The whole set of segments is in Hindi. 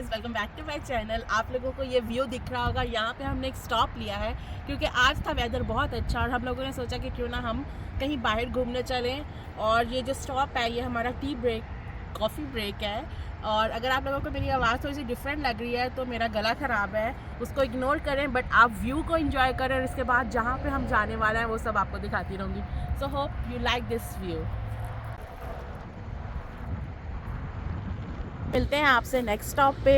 Guys, welcome back to my channel. आप लोगों को ये व्यू दिख रहा होगा। यहाँ पे हमने एक स्टॉप लिया है क्योंकि आज था वेदर बहुत अच्छा और हम लोगों ने सोचा कि क्यों ना हम कहीं बाहर घूमने चलें। और ये जो स्टॉप है ये हमारा टी ब्रेक, कॉफ़ी ब्रेक है। और अगर आप लोगों को मेरी आवाज़ थोड़ी सी डिफरेंट लग रही है तो मेरा गला ख़राब है, उसको इग्नोर करें, बट आप व्यू को एंजॉय करें और इसके बाद जहाँ पे हम जाने वाले हैं वो सब आपको दिखाती रहूँगी। So hope you like this view. मिलते हैं आपसे नेक्स्ट स्टॉप पे।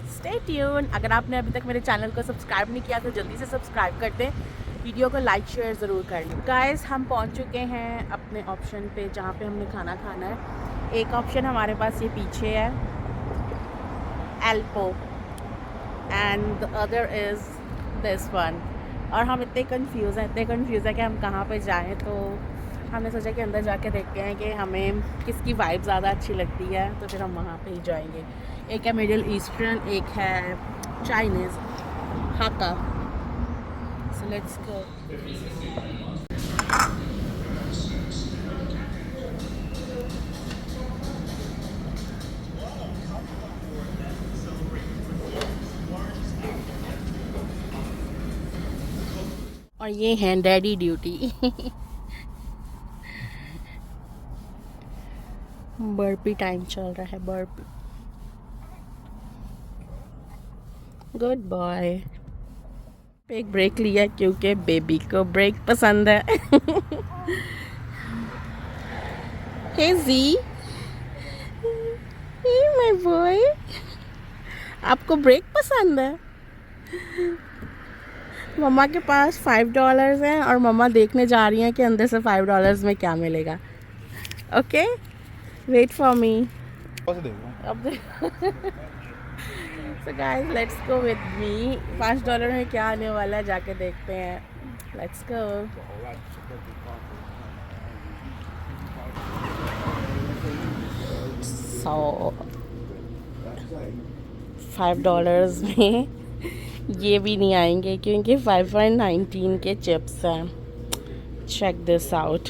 Stay tune. अगर आपने अभी तक मेरे चैनल को सब्सक्राइब नहीं किया तो जल्दी से सब्सक्राइब कर दें, वीडियो को लाइक शेयर ज़रूर कर लें। गाइस, हम पहुंच चुके हैं अपने ऑप्शन पे जहाँ पे हमने खाना खाना है। एक ऑप्शन हमारे पास ये पीछे है, एल्पो, and the other is this one. और हम इतने कंफ्यूज हैं कि हम कहाँ पे जाएँ। तो हमने सोचा कि अंदर जाके देखते हैं कि हमें किसकी वाइब ज़्यादा अच्छी लगती है, तो फिर हम वहाँ पे ही जाएंगे। एक है मिडिल ईस्टर्न, एक है चाइनीज़, हाका। So let's go. और ये हैं डैडी ड्यूटी। बर्पी टाइम चल रहा है, बर्पी। Good boy. एक ब्रेक लिया क्योंकि बेबी को ब्रेक पसंद है। हे जी, माय बॉय, आपको ब्रेक पसंद है? मम्मा के पास $5 हैं और मम्मा देखने जा रही हैं कि अंदर से $5 में क्या मिलेगा। Okay, wait for me. अब so guys, let's go with me. $5 में क्या आने वाला है जाके देखते हैं। Let's go. सो $5 में ये भी नहीं आएंगे क्योंकि 5.19 के चिप्स हैं। Check this out.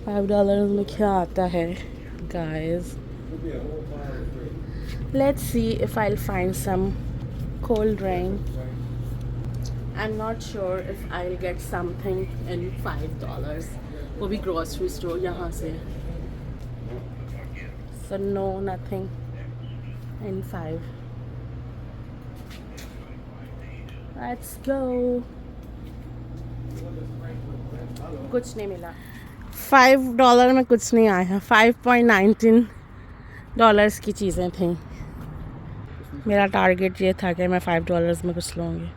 $5 में क्या आता है guys? Let's see if I'll find some cold drink. I'm not sure if I'll get something in $5. वो भी grocery store यहाँ से। So no, nothing in 5. Let's go. कुछ नहीं मिला। $5 में कुछ नहीं आया। 5.19 डॉलर्स की चीज़ें थी। मेरा टारगेट ये था कि मैं $5 में कुछ लूँगी।